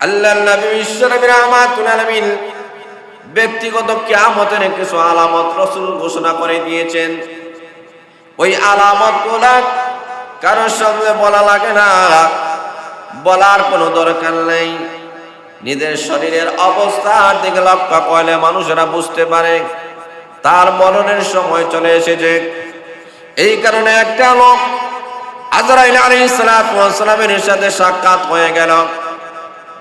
আল্লাহর নবী বিশ্বনবী রাহমাতুল আলামিন ব্যক্তিগত কিয়ামতের কিছু আলামত রাসূল ঘোষণা করে দিয়েছেন। ওই আলামতগুলো কারোর সামনে বলা লাগে না, বলার কোনো দরকার নেই। নিজের শরীরের অবস্থার দিকে লক্ষ্য করলে মানুষেরা বুঝতে পারে তার মরণের সময় চলে এসেছে। এই কারণে একটা লোক আজরাইল আলাইহিস সালাতু ওয়াস সালামের সাথে সাক্ষাৎ হয়ে গেল।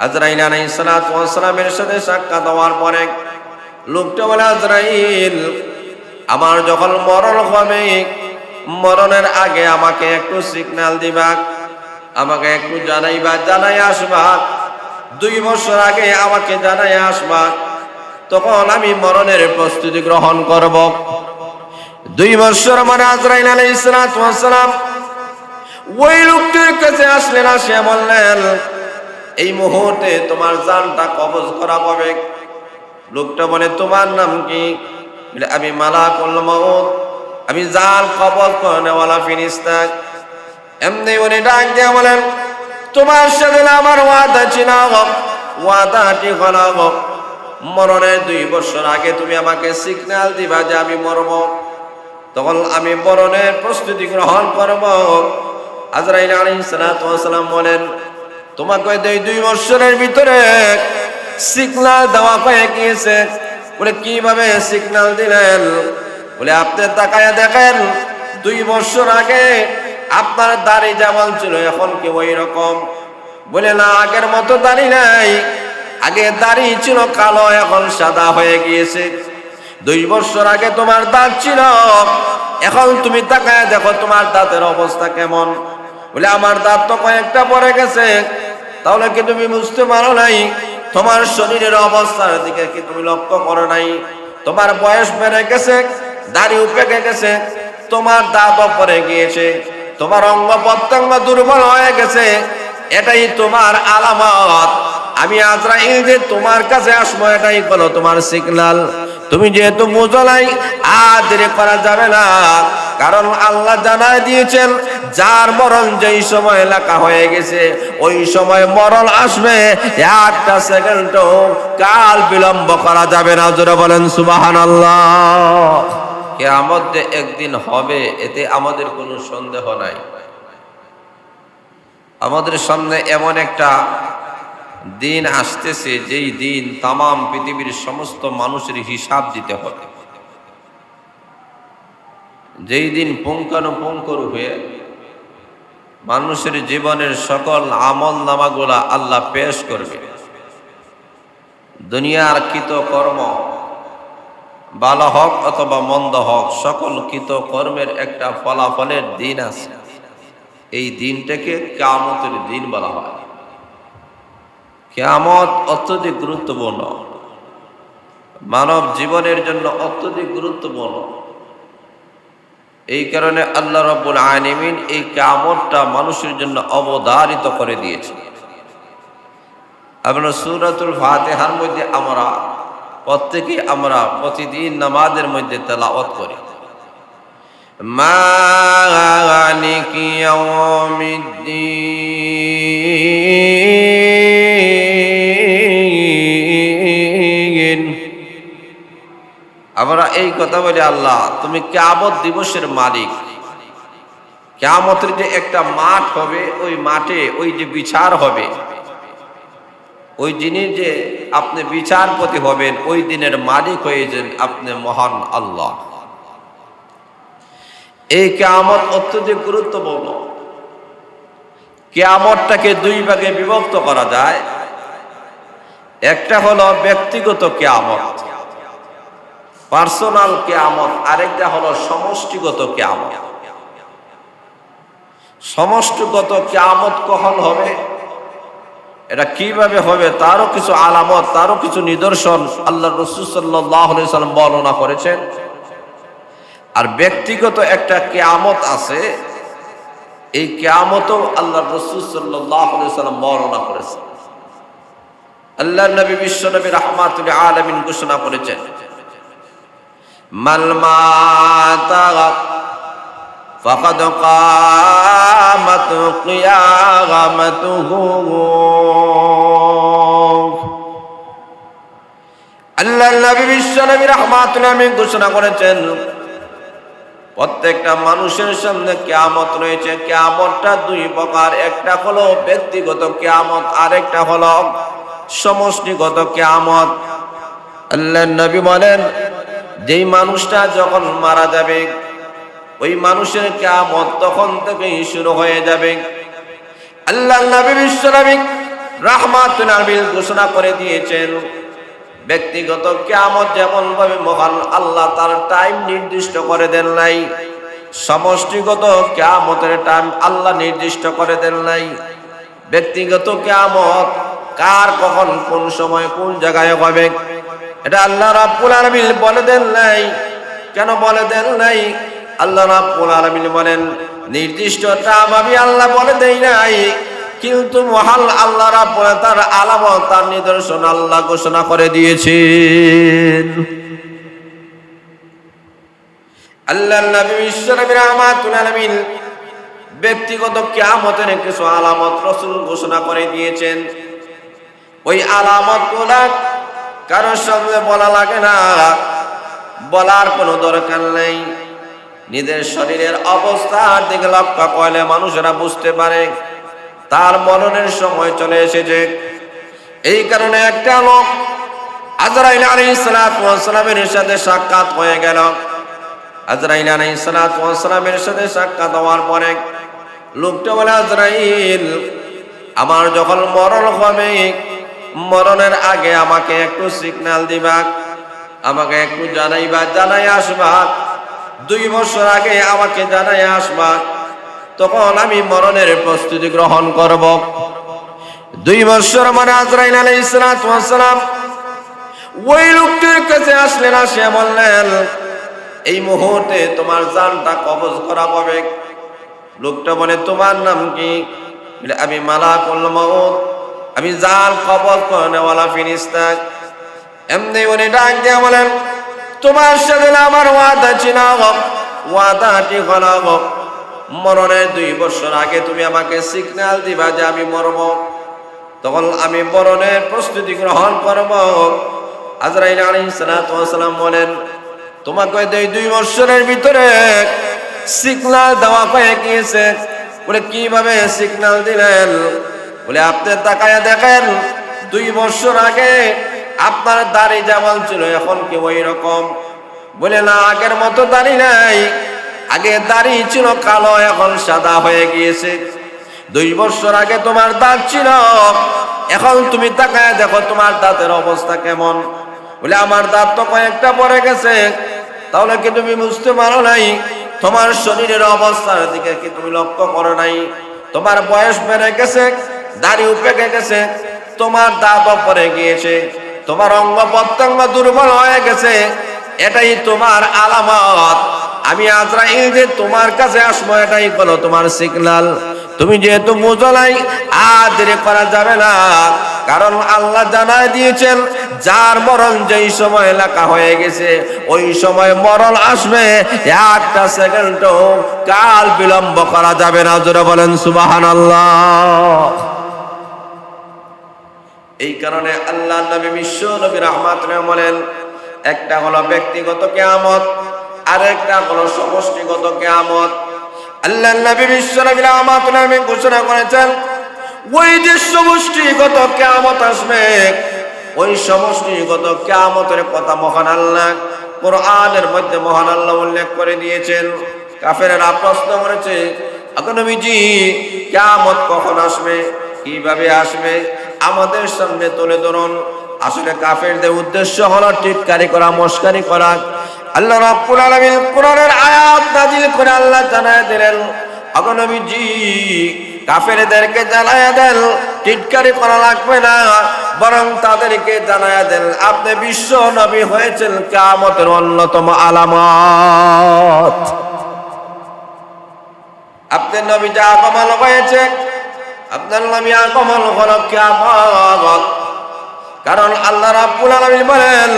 আজরাইল আলাইহিস সালাতু ওয়াস সালামের সাথে সাক্ষাৎ হওয়ার পরে লোকটা বলে, আজরাইল, আমার যখন মরণ হবে, মরণের আগে আমাকে একটু সিগন্যাল দিবা, আমাকে একটু জানাইবা, জানাই আসবা। 2 বছর আগে আমাকে জানাই আসবা, তখন আমি মরণের প্রস্তুতি গ্রহণ করব। 2 বছর মানে আজরাইল আলাইহিস সালাতু ওয়াস সালাম ওই লোকটির কাছে আসলেন, আসে বললেন, এই মুহূর্তে তোমার জানটা কবজ করা হবে। লোকটা বলে, তোমার নাম কি? বলে, আমি মালাকুল মউত, আমি জান কবজ করনেওয়ালা ফেরেশতা। এমনি উনি ডাক দিয়ে বলেন, তোমার সাথে আমার ওয়াদা ছিল, ওয়াদাটি হলো মরণের 2 বছর আগে তুমি আমাকে সিগন্যাল দিবা যে আমি মরব, তখন আমি মরণের প্রস্তুতি গ্রহণ করব। আজরাইল আলাইহিস সালাতু ওয়াস সালাম বলেন, তোমাকে 2 বছরের ভিতরে সিগন্যাল দেওয়া হয়ে গিয়েছে। বলে, কিভাবে সিগন্যাল দিলেন? বলে, আপনি তাকায়া দেখেন, 2 বছর আগে আপনার দাড়ি যেমন ছিল এখন কি ওই রকম? বলে, না, আগের মতো দাড়ি নাই, আগে দাড়ি ছিল কালো, এখন সাদা হয়ে গিয়েছে। 2 বছর আগে তোমার দাঁত ছিল, এখন তুমি তাকায়া দেখো তোমার দাঁতের অবস্থা কেমন? বলে, আমার দাঁত তো কয়েকটা পড়ে গেছে। তাহলে কি তুমি বুঝতে পারো নাই? তোমার শরীরের অবস্থার দিকে কি তুমি লক্ষ্য করো নাই? তোমার বয়স বেড়ে গেছে, দাড়িও পেকে গেছে, তোমার দাঁতও পড়ে গিয়েছে, তোমার অঙ্গ প্রত্যঙ্গ দুর্বল হয়ে গেছে, এটাই তোমার আলামত। আমি আজরাইল যে তোমার কাছে আসবো, এটাই হলো তোমার সিগন্যাল। তুমি যেহেতু বুঝো নাই, আর দেরি করা যাবে না, কারণ আল্লাহ জানায় দিয়েছেন যার মরণ যেই সময় লেখা হয়ে গেছে ওই সময় মরণ আসবে, 1টা সেকেন্ডও কাল বিলম্ব করা যাবে না। জোরে বলেন সুবহানাল্লাহ। কিয়ামত যে একদিন হবে এতে আমাদের কোনো সন্দেহ নাই। আমাদের সামনে এমন একটা দিন আসতেছে যেই দিন তামাম পৃথিবীর সমস্ত মানুষের হিসাব দিতে হবে, যেই দিন পুঙ্খানুপুঙ্খরূপে মানুষের জীবনের সকল আমল নামাগুলা আল্লাহ পেশ করবে। দুনিয়ার কৃত কর্ম, ভালো হোক অথবা মন্দ হোক, সকল কৃত কর্মের একটা ফলাফলের দিন আছে। এই দিনটাকে কিয়ামতের দিন বলা হয়। কিয়ামত অত্যধিক গুরুত্বপূর্ণ, মানব জীবনের জন্য অত্যধিক গুরুত্বপূর্ণ। এই কারণে আল্লাহ রাব্বুল আলামিন এই কিয়ামতটা মানুষের জন্য অবধারিত করে দিয়েছে। আমরা সূরাতুল ফাতিহার মধ্যে আমরা প্রত্যেকেই আমরা প্রতিদিন নামাজের মধ্যে তেলাওয়াত করি, মালিকি ইয়াউমিদ্দিন। আমরা এই কথা বলি, আল্লাহ তুমি কিয়ামত দিবসের মালিক। কিয়ামতের যে একটা মাঠ হবে, ওই মাঠে ওই যে বিচার হবে, ওই দিনে যে আপনি বিচারপতি হবেন, ওই দিনের মালিক হয়েছেন আপনি মহান আল্লাহ। এই কিয়ামত অত্যধিক গুরুত্বপূর্ণ। কিয়ামতটাকে 2 ভাগে বিভক্ত করা যায়। একটা হলো ব্যক্তিগত কিয়ামত, পার্সোনাল কিয়ামত, আরেকটা হলো সমষ্টিগত কিয়ামত। সমষ্টিগত কিয়ামত কখন হবে, এটা কিভাবে হবে, তারও কিছু আলামত, তারও কিছু নিদর্শন আল্লাহ রাসূল সাল্লাল্লাহু আলাইহি ওয়াসাল্লাম বর্ণনা করেছেন। আর ব্যক্তিগত একটা কিয়ামত আছে, এই কিয়ামতও আল্লাহ রাসূল সাল্লাল্লাহু আলাইহি ওয়াসাল্লাম বর্ণনা করেছেন। আল্লাহর নবী বিশ্বনবী রাহমাতুল আলামিন ঘোষণা করেছেন, মাল মাতা ফাকাদ কামাত কিয়ামাতুহু নবী বিশ্বনবী রাহমাতুল আলামিন ঘোষণা করেছেন প্রত্যেকটা মানুষের সামনে কিয়ামত রয়েছে। কিয়ামতটা দুই প্রকার, একটা হলো ব্যক্তিগত কিয়ামত, আরেকটা হলো সমষ্টিগত কিয়ামত। আল্লাহর নবী বলেন যেই মানুষটা যখন মারা যাবে ওই মানুষের কিয়ামত তখন থেকেই শুরু হয়ে যাবে। আল্লাহর নবী বিশ্বনবী রাহমাতুল আলামিন ঘোষণা করে দিয়েছেন ব্যক্তিগত কিয়ামত যেমন ভাবে মহান আল্লাহ তার টাইম নির্দিষ্ট করে দেন নাই, সমষ্টিগত কিয়ামতের টাইম আল্লাহ নির্দিষ্ট করে দেন নাই। ব্যক্তিগত কিয়ামত কার কখন কোন সময় কোন জায়গায় হবে এটা আল্লাহ রাব্বুল আলামিন বলে দেন নাই। কেন বলে দেন নাই? আল্লাহ রাব্বুল আলামিন বলেন নির্দিষ্ট টাইম আমি আল্লাহ বলে দেই নাই, কিন্তু মহান আল্লাহ রাব্বুল তার আলামত তার নিদর্শন আল্লাহ ঘোষণা করে দিয়েছেন। আল্লাহর নবী বিশ্বনবী রাহমাতুল আলামিন ব্যক্তিগত কিয়ামতের কিছু আলামত রাসূল ঘোষণা করে দিয়েছেন। ওই আলামতগুলো কারোর সামনে বলা লাগে না, বলার কোনো দরকার নেই। নিজের শরীরের অবস্থার দিকে লক্ষ্য করলে মানুষেরা বুঝতে পারে তার মরণের সময় চলে এসেছে। এই কারণে একটা লোক আজরাইল আলাইহিস সালাতু ওয়াস সালামের সাথে সাক্ষাৎ হয়ে গেল। আজরাইল আলাইহিস সালাতু ওয়াস সালামের সাথে সাক্ষাৎ হওয়ার পরে লোকটা বলে আজরাইল আমার যখন মরণ হবে মরণের আগে আমাকে একটু সিগন্যাল দিবা, আমাকে একটু জানাইবা, জানাই আসবা। 2 বছর আগে আমাকে জানাই আসবা, তখন আমি মরণের প্রস্তুতি গ্রহণ করব। 2 বছর মানে আজরাইল আলাইহিস সালাতু ওয়াস সালাম ওই লোকটির কাছে আসলেন, আসে বললেন এই মুহূর্তে তোমার জানটা কবজ করা হবে। লোকটা বলে তোমার নাম কি? বলে আমি মালাকুল মউত, আমি জান কবজ করেনেওয়ালা ফেরেশতা। এমনি উনি ডাক দিয়ে বলেন তোমার সাথে আমার ওয়াদা ছিল, ওয়াদাটি হলো মরণের 2 বছর আগে তুমি আমাকে সিগন্যাল দিবা যে আমি মরব, তখন আমি মরণের প্রস্তুতি গ্রহণ করব। আজরাইল আলাইহিস সালাতু ওয়াস সালাম বলেন তোমাকে 2 বছরের ভিতরে সিগন্যাল দেওয়া হয়ে গিয়েছে। বলে কিভাবে সিগন্যাল দিলেন? বলে আপনি তাকায়া দেখেন 2 বছর আগে আপনার দাড়ি যেমন ছিল এখন কি ওই রকম? বলে না, আগের মতো দাড়ি নাই, আগে দাড়ি ছিল কালো এখন সাদা হয়ে গিয়েছে। 2 বছর আগে তোমার দাঁত ছিল, এখন তুমি তাকায় দেখো তোমার দাঁতের অবস্থা কেমন। বলে আমার দাঁত তো কয়েকটা পড়ে গেছে। তাহলে কি তুমি বুঝতে পারো নাই? তোমার শরীরের অবস্থার দিকে কি তুমি লক্ষ্য করো নাই? তোমার বয়স বেড়ে গেছে, দাড়িও পেকে গেছে, তোমার দাঁতও পড়ে গিয়েছে, তোমার অঙ্গ প্রত্যঙ্গ দুর্বল হয়ে গেছে, এটাই তোমার আলামত। আমি আজরাইল যে তোমার কাছে আসবো এটাই হলো তোমার সিগন্যাল। তুমি যেহেতু বুঝো নাই আর দেরি করা যাবে না, কারণ আল্লাহ জানায় দিয়েছেন যার মরণ যেই সময় লেখা হয়ে গেছে ওই সময় মরণ আসবে, 1টা সেকেন্ডও কাল বিলম্ব করা যাবে না। জোরে বলেন সুবহানাল্লাহ। এই কারণে আল্লাহ নবী বিশ্ব নবী রাহমাতুল বলেন একটা হলো ব্যক্তিগত কিয়ামত, আরেকটা হলো সমষ্টিগত কিয়ামত। আল্লাহ নবী বিশ্ব নবী রাহমাতুল ঘোষণা করেছেন ওই যে সমষ্টিগত কিয়ামত আসবে ওই সমষ্টিগত কিয়ামতের কথা মহান আল্লাহ কোরআনের মধ্যে মহান আল্লাহ উল্লেখ করে দিয়েছেন। কাফেররা প্রশ্ন করেছে এখন নবীজি কিয়ামত কখন আসবে, কিভাবে আসবে, আমাদের সামনে তুলে ধরুন। আসলে কাফেরদের উদ্দেশ্য হলো টিটকারি করা, মস্কারি করা। আল্লাহ রাব্বুল আলামিন কোরআনের আয়াত নাযিল করে আল্লাহ জানায় দিলেন এখন নবীজি কাফেরদেরকে জানায় দেন টিটকারি করা লাগবে না, বরং তাদেরকে জানায় দেন আপনি বিশ্ব নবী হয়েছেন কিয়ামতের অন্যতম আলামত। আপনার নবী যা আগমন হয়েছে, আপনার নবী আগমন হলো কিয়ামত। কারণ আল্লাহ রাব্বুল আলামিন বলেন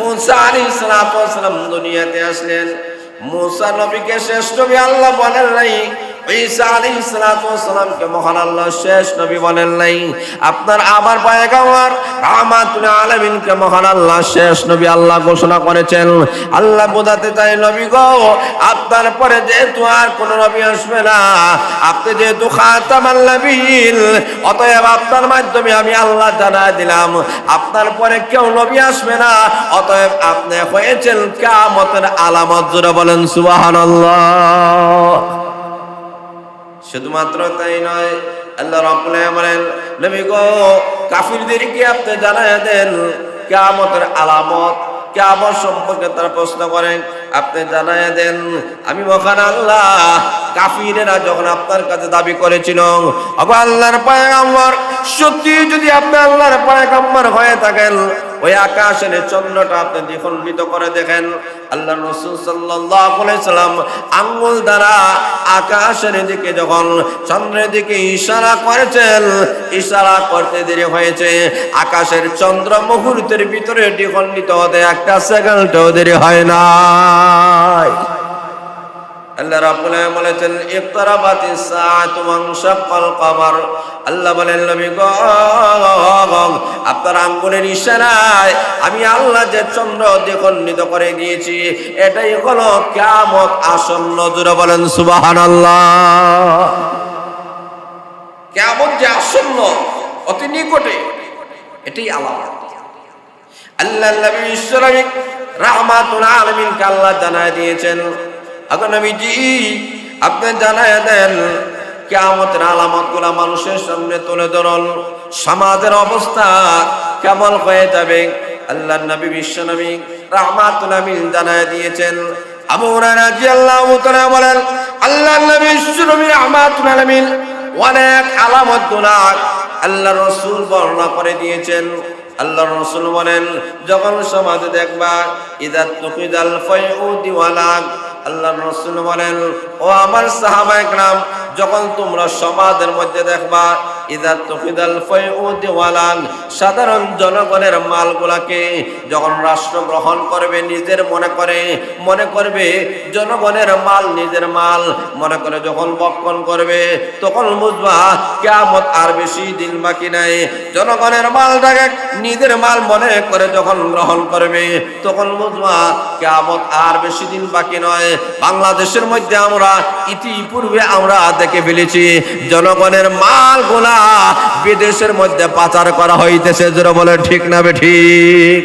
মুসা আলাইহিস সালাম দুনিয়াতে আসলেন, মুসা নবীকে শেষ নবী আল্লাহ বলেন নাই, ঈসা আলাইহিস সালাতু ওয়াস সালামকে মহান আল্লাহ শেষ নবী বলেন নাই। আপনার আমার পয়গম্বর রাহমাতুল আলামিনকে মহান আল্লাহ শেষ নবী আল্লাহ ঘোষণা করেছেন। আল্লাহ বোঝাতে চাই নবী গো, আপনার পরে যেহেতু আর কোন নবী আসবে না, আপনি যেহেতু খাতামুন নবিয়্যিন, অতএব আপনার মাধ্যমে আমি আল্লাহ জানাই দিলাম আপনার পরে কেউ নবী আসবে না, অতএব আপনি হয়েছেন কিয়ামতের আলামত। জোরে বলেন সুবহানাল্লাহ। শুধুমাত্র তাই নয়, আল্লাহ রাব্বুল আলামিন বলেন নবী গো, কাফিরদেরকে আপনি জানায়া দেন কিয়ামতের আলামত। কিয়ামত সম্পর্কে তারা প্রশ্ন করেন, আপনি জানায়া দেন আমি মহান আল্লাহ কাফিরেরা যখন আপনার কাছে দাবি করেছিল ওগো আল্লাহর পয়গম্বর, সত্যি যদি আপনি আল্লাহর পয়গম্বর হয়ে থাকেন, ওই আকাশের চন্দ্রটা আপনি দ্বিখণ্ডিত করে দেখেন। আল্লাহ রাসূল সাল্লাল্লাহু আলাইহি সাল্লাম আঙ্গুল দ্বারা আকাশের দিকে যখন চন্দ্রের দিকে ইশারা করেছেন, ইশারা করতে দেরি হয়েছে, আকাশের চন্দ্র মুহূর্তের ভিতরে দ্বিখণ্ডিত হতে একটা সেকেন্ডও দেরি হয় না। আল্লাহ রাব্বুল আলামিন বলেছেন ইকতারাবাতিস সাআতু ওয়ানশাক্কাল কমার। আল্লাহ বলেন নবী গো, আপনার আঙ্গুলের ইশারায় আমি আল্লাহ যে চন্দ্র দ্বিখণ্ডিত করে দিয়েছি, এটাই হলো কিয়ামত আসন্ন। জোরে বলেন সুবহানাল্লাহ। কিয়ামত যে আসন্ন, অতি নিকটে, এটাই আলামত। আল্লাহ নবী ইসলামিক রাহমাতুল আলামিনকে আল্লাহ জানায় দিয়েছেন, আগো নবীজি আপনি জানায় দেন কিয়ামতের আলামতগুলো মানুষের সামনে তুলে ধরুন, সমাজের অবস্থা কেমন হয়ে যাবে। আল্লাহ নবী বিশ্বনবী রাহমাতুল আলামিন জানায় দিয়েছেন। আবু হুরায়রা রাদিয়াল্লাহু তাআলা বলেন, আল্লাহ নবী বিশ্বনবী রাহমাতুল আলামিন অনেক আলামতগুলো আল্লাহ রাসূল বর্ণনা করে দিয়েছেন। আল্লাহ রাসূল বলেন, যখন সমাজে দেখবা ইযা তুকিদাল ফায়উদি ওয়ালাক, আল্লাহ রাসূল বলেন ও আমার সাহাবায়ে কেরাম, যখন তোমরা সমাজের মধ্যে দেখবা ইযা তুকিদাল ফায়উদি ওয়ালাক, সাধারণ জনগণের মালগুলাকে যখন রাষ্ট্র গ্রহণ করবে, নিজের মনে করবে জনগণের মাল নিজের মাল মনে করে যখন বক্ষণ করবে, তখন বুঝবা কিয়ামত আর বেশি দিন বাকি নাই। জনগণের মালটাকে নিজের মাল মনে করে যখন গ্রহণ করবে, তখন বুঝবা কিয়ামত আর বেশি দিন বাকি নয়। বাংলাদেশের মধ্যে আমরা ইতিপূর্বে আমরা দেখে ফেলেছি জনগণের মালগুলা বিদেশের মধ্যে পাচার করা হইতেছে। যারা বলে ঠিক না বেঠিক?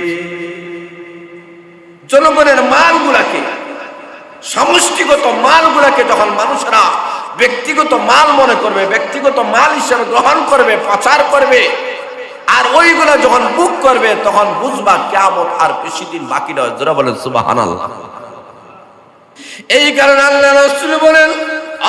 জনগণের মালগুলাকে, সমষ্টিগত মালগুলাকে যখন মানুষরা ব্যক্তিগত মাল মনে করবে, ব্যক্তিগত মাল হিসেবে গ্রহণ করবে, পাচার করবে, আর ওইগুলা যখন বুক করবে, তখন বুঝবা কিয়ামত আর বেশি দিন বাকি নয়। যারা বলেন সুবহানাল্লাহ। এই কারণে আল্লাহ রাসূল বলেন,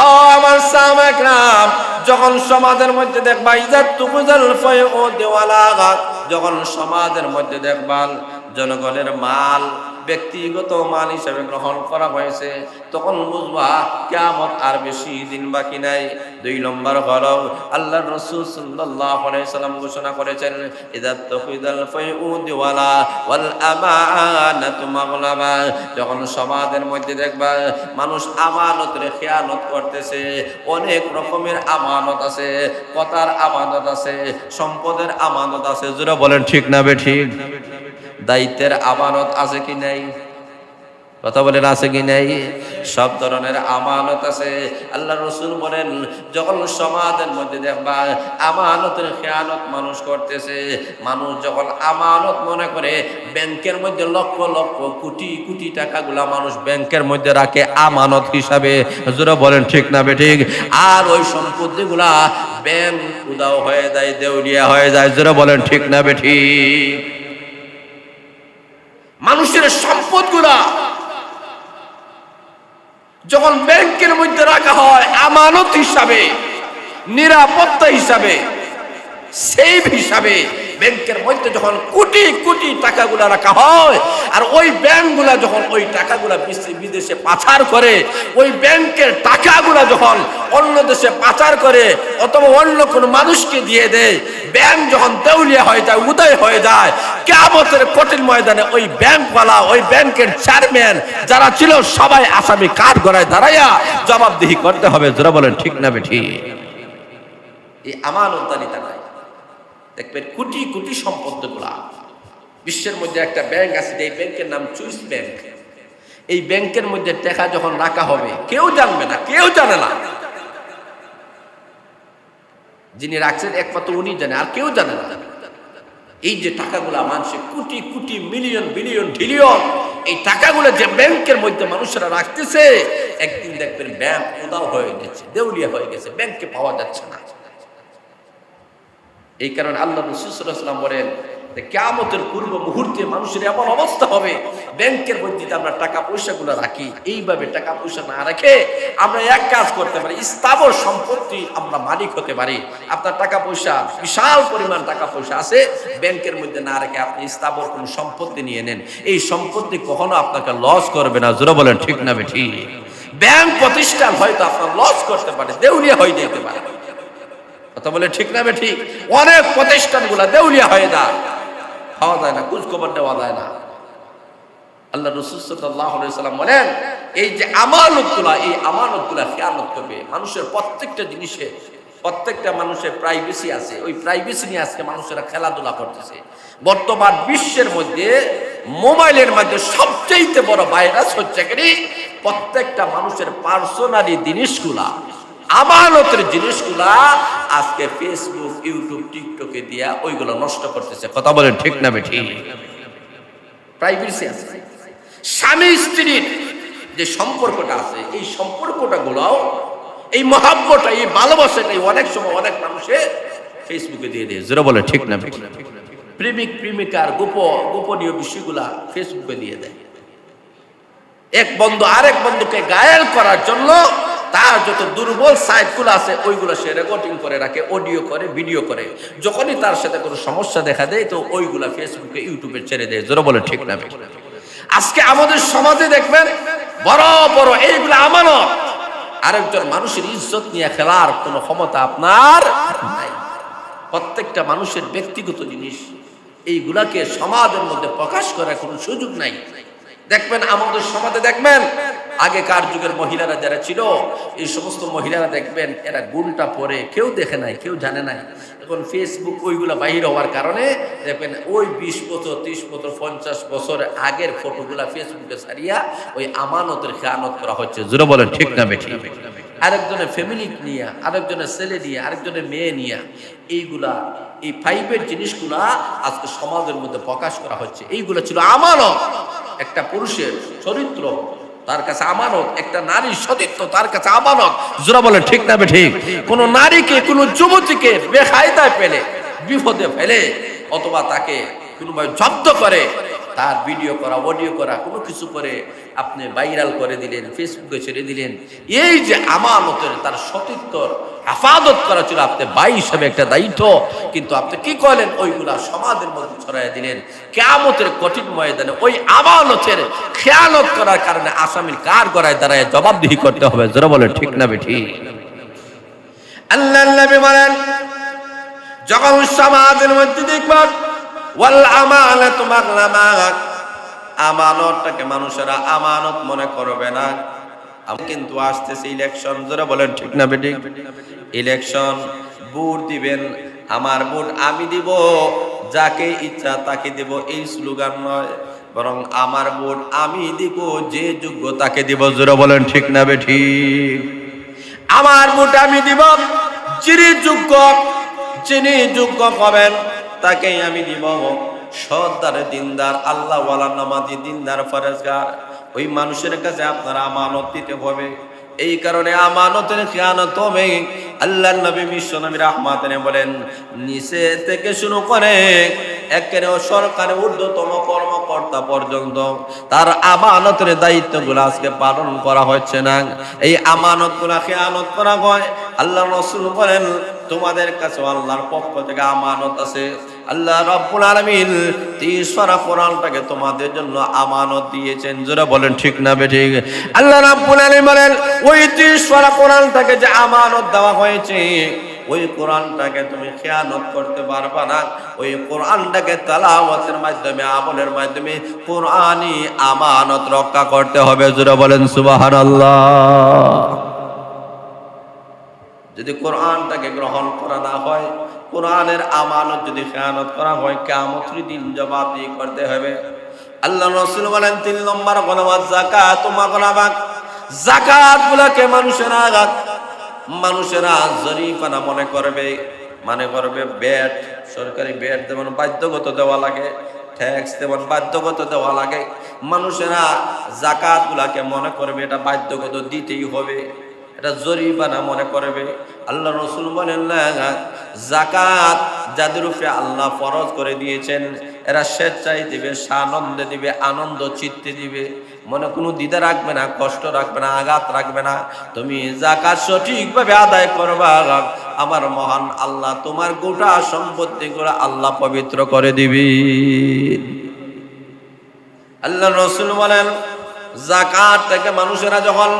ও আমার সাহাবায়ে কেরাম, যখন সমাজের মধ্যে দেখবা ইযাত তুকুজাল ফায়উদি ওয়ালাগাত, যখন সমাজের মধ্যে দেখবাল জনগণের মাল ব্যক্তিগত মাল হিসেবে গ্রহণ করা হয়েছে, তখন বুঝবা কিয়ামত আর বেশি দিন বাকি নাই। 2 নম্বর হলো আল্লাহর রাসূল সাল্লাল্লাহু আলাইহি সাল্লাম ঘোষণা করেছেন, ইযাত তুকিদাল ফায়উদি ওয়ালা ওয়াল আমানাতু মাগলাবা, যখন সমাজের মধ্যে দেখবা মানুষ আমানতের খেয়ানত করতেছে। অনেক রকমের আমানত আছে, কথার আমানত আছে, সম্পদের আমানত আছে। যারা বলেন ঠিক না বেঠিক? দায়িত্বের আমানত আছে কি নাই? কথা বলেন আছে কি নাই? সব ধরনের আমানত আছে। আল্লাহ রাসূল বলেন, যখন সমাজের মধ্যে দেখবা আমানতের খেয়ানত মানুষ করতেছে, মানুষ যখন আমানত মনে করে, ব্যাংকের মধ্যে লক্ষ লক্ষ কোটি কোটি টাকাগুলা মানুষ ব্যাংকের মধ্যে রাখে আমানত হিসাবে। যারা বলেন ঠিক না বেঠিক? আর ওই সম্পত্তিগুলা ব্যাংক উধাও হয়ে যায়, দেউলিয়া হয়ে যায়। যারা বলেন ঠিক না বেঠিক? মানুষের সম্পদগুলা যখন ব্যাংকের মধ্যে রাখা হয় আমানত হিসাবে, নিরাপত্তা হিসাবে, সেভ হিসাবে, ব্যাংকের মধ্যে যখন কোটি কোটি টাকাগুলা রাখা হয়, আর ওই ব্যাংকগুলা যখন ওই টাকাগুলা বিদেশে পাচার করে, ওই ব্যাংকের টাকাগুলা যখন অন্য দেশে পাচার করে অথবা অন্য কোনো মানুষকে দিয়ে দেয়, ব্যাংক যখন দেউলিয়া হয়ে যায়, উদয় হয়ে যায়, কিয়ামতের কঠিন ময়দানে ওই ব্যাংকওয়ালা, ওই ব্যাংকের চেয়ারম্যান যারা ছিল সবাই আসামি কাঠ গড়ায় দাঁড়াইয়া জবাবদিহি করতে হবে। যারা বলেন ঠিক না বেঠিক? এই আমানতদারি টাকায় দেখবেন কোটি কোটি সম্পদগুলা বিশ্বের মধ্যে একটা ব্যাংক আছে, এই ব্যাংকের নাম সুইস ব্যাংক। এই ব্যাংকের মধ্যে টাকা যখন রাখা হবে কেউ জানবে না, কেউ জানে না। যিনি রাখছেন একমাত্র উনি জানে, আর কেউ জানে না। এই যে টাকাগুলা মানুষের crore crore million billion trillion, এই টাকাগুলো যে ব্যাংকের মধ্যে মানুষেরা রাখতেছে, একদিন দেখবেন ব্যাংক উদাও হয়ে গেছে, দেউলিয়া হয়ে গেছে, ব্যাংকে পাওয়া যাচ্ছে না। এই কারণে আল্লাহ রাসূল সাল্লাল্লাহু আলাইহি ওয়াসাল্লাম বলেন যে কিয়ামতের পূর্ব মুহূর্তে মানুষের এমন অবস্থা হবে, ব্যাংকের মধ্যে আমরা টাকা পয়সাগুলো রাখি, এইভাবে টাকা পয়সা না রেখে আমরা এক কাজ করতে পারি, স্থাবর সম্পত্তি আমরা মালিক হতে পারি। আপনার টাকা পয়সা, বিশাল পরিমাণ টাকা পয়সা আছে, ব্যাংকের মধ্যে না রেখে আপনি স্থাবর কোনো সম্পত্তি নিয়ে নেন। এই সম্পত্তি কখনো আপনাকে লস করবে না। জোরে বলেন ঠিক না বেঠিক? ব্যাংক প্রতিষ্ঠান হয়তো আপনার লস করতে পারে, দেউলিয়া হয়ে যেতে পারে। কথা বলে ঠিক না বেঠিক? অনেক প্রতিষ্ঠানগুলা দেউলিয়া হয়ে যায়, খাওয়া যায় না, খোঁজ খবর দেওয়া যায় না। আল্লাহ রাসূল সাল্লাল্লাহু আলাইহি ওয়াসাল্লাম বলেন, এই যে আমানতগুলা, এই আমানতগুলা খেয়ানত করবে। মানুষের প্রত্যেকটা জিনিসে, প্রত্যেকটা মানুষের প্রাইভেসি আছে, ওই প্রাইভেসি নিয়ে আজকে মানুষেরা খেলাধুলা করতেছে। বর্তমান বিশ্বের মধ্যে মোবাইলের মধ্যে সবচেয়ে বড় ভাইরাস হচ্ছে কি, প্রত্যেকটা মানুষের পার্সোনালি জিনিসগুলা, আমানতের জিনিসগুলা আজকে ফেসবুক, ইউটিউব, টিকটকে দিয়া ওইগুলো নষ্ট করতেছে। কথা বলেন ঠিক না বেঠিক? প্রাইভেসি আছে। স্বামী স্ত্রীর যে সম্পর্কটা আছে, এই সম্পর্কটা গুলাও, এই মহাব্বতটা, এই ভালোবাসাটাই অনেক সময় অনেক মানুষে ফেসবুকে দিয়ে দেয়। যারা বলে ঠিক না বেঠিক? প্রেমিক প্রেমিকার গোপনীয় বিষয়গুলা ফেসবুকে দিয়ে দেয়। এক বন্ধু আরেক বন্ধুকে ঘায়েল করার জন্য তার যত দুর্বল সাইটগুলো আছে ওইগুলো সে রেকর্ডিং করে রাখে, অডিও করে, ভিডিও করে। যখনই তার সাথে কোনো সমস্যা দেখা দেয় তো ওইগুলা ফেসবুকে, ইউটিউবে ছেড়ে দেয়। জোরে বলে ঠিক না বেঠিক? আজকে আমাদের সমাজে দেখবেন বড় বড় এইগুলা আমানত, আরেকজন মানুষের ইজ্জত নিয়ে খেলার কোনো ক্ষমতা আপনার নাই। প্রত্যেকটা মানুষের ব্যক্তিগত জিনিস, এইগুলাকে সমাজের মধ্যে প্রকাশ করার কোনো সুযোগ নাই। দেখবেন আমাদের সমাজে দেখবেন আগেকার যুগের মহিলারা যারা ছিল, এই সমস্ত মহিলারা দেখবেন এরা গুণটা পরে কেউ দেখে নাই, কেউ জানে নাই। এখন ফেসবুক ওইগুলা বাহির হওয়ার কারণে দেখবেন ওই 20 বছর, 30 বছর, 50 বছর আগের ফটোগুলা ফেসবুকে ছাড়িয়া ওই আমানতের খেয়ানত করা হচ্ছে। জোরে বলেন ঠিক না বেঠিক? আরেকজনের ফ্যামিলি নিয়ে, আরেকজনের ছেলে নিয়ে, আরেকজনের মেয়ে নিয়ে, এইগুলা, এই প্রাইভেট জিনিসগুলা আজকে সমাজের মধ্যে প্রকাশ করা হচ্ছে। এইগুলা ছিল আমানত। একটা পুরুষের চরিত্র তার কাছে আমানত, একটা নারীর সতীত্ব তার কাছে আমানত। জোরা বলে ঠিক না বেঠিক? কোন নারীকে, কোন যুবতীকে বেকায়দায় পেলে, বিপদে ফেলে, অথবা তাকে কোনোভাবে জব্দ করে, তার ভিডিও করা, অডিও করা, কোনো কিছু করে আপনি ভাইরাল করে দিলেন, ফেসবুকে ছেড়ে দিলেন, এই যে আমানতের, তার সতীত্বর হেফাজত করা ছিল আপনার ভাই হিসাবে একটা দায়িত্ব, কিন্তু আপনি কি করলেন? ওইগুলা সমাজের মধ্যে ছড়াই দিলেন। কিয়ামতের কঠিন ময়দানে ওই আমানতের খেয়ানত করার কারণে আসামির কার গড়ায় দাঁড়ায় জবাবদিহি করতে হবে। যারা বলে ঠিক না বেঠিক? আল্লাহর নবী বলেন, যখন সমাজের মধ্যে দেখবেন ওয়াল আমানাতু মাগলামাত, আমানতটাকে মানুষেরা আমানত মনে করবে না। কিন্তু আসতেছে ইলেকশন। যারা বলেন ঠিক না বেঠিক? ইলেকশন, ভোট দিবেন, আমার ভোট আমি দিব, যাকে ইচ্ছা তাকে দিব, এই স্লোগান নয়, বরং আমার ভোট আমি দিব, যে যোগ্য তাকে দিব। যারা বলেন ঠিক না বেঠিক? আমার ভোট আমি দিব, যিনি যোগ্য হবেন তাকেই আমি দিব। সৎদার, দিনদার, আল্লাহওয়ালা, নামাজি, দিনদার, ফরজগার, ওই মানুষের কাছে আপনারা আমানত দিতে হবে। এই কারণে আমানতের খেয়ানত হবে। আল্লাহর নবী বিশ্বনবী রাহমাতেন বলেন, নিচে থেকে শুরু করে একেবারে সরকারের ঊর্ধ্বতম কর্মকর্তা পর্যন্ত তার আমানতের দায়িত্বগুলো আজকে পালন করা হচ্ছে না। এই আমানতগুলো খেয়ানত করা হয়। আল্লাহ রাসূল বলেন, তোমাদের কাছে আল্লাহর পক্ষ থেকে আমানত আছে, আল্লাহ রাব্বুল আলামিন 30 পারা কোরআনটাকে তোমাদের জন্য আমানত দিয়েছেন। যারা বলেন ঠিক না বেঠিক? আল্লাহ রাব্বুল আলামিন বলেন ওই 30 পারা কোরআনটাকে যে আমানত দেওয়া হয়েছে, ওই কোরআনটাকে তুমি খেয়ানত করতে পারবা না। ওই কোরআনটাকে তেলাওয়াতের মাধ্যমে, আমলের মাধ্যমে কোরআনই আমানত রক্ষা করতে হবে। যারা বলেন সুবহানাল্লাহ। যদি কোরআনটাকে গ্রহণ করা না হয়, কোরআনের আমানত যদি খেয়ানত করা হয়, কিয়ামতের দিন জবাবদিহি করতে হবে। আল্লাহ রাসূল বলেন 3 নম্বর গণবাদ যাকাত মাগরাবাক। যাকাতগুলোকে মানুষেরা জরিফানা মনে করবে, ব্যাট, সরকারি ব্যাট যেমন বাধ্যগত দেওয়া লাগে, ট্যাক্স যেমন বাধ্যগত দেওয়া লাগে, মানুষেরা যাকাতগুলোকে মনে করবে এটা বাধ্যগত দিতেই হবে, এটা জরিমানা মনে করবে। আল্লাহ রাসূল বলেন যাকাত যাদের উপরে আল্লাহ ফরজ করে দিয়েছেন, এরা স্বেচ্ছায় দিবে, সানন্দে দিবে, আনন্দ চিত্তে দিবে, মনে কোনো দ্বিধা রাখবে না, কষ্ট রাখবে না, আঘাত রাখবে না। তুমি যাকাত সঠিকভাবে আদায় করবা, আমার মহান আল্লাহ তোমার গোটা সম্পত্তিগুলো আল্লাহ পবিত্র করে দিবে। আল্লাহ রাসূল বলেন যাকাতটাকে মানুষেরা যখন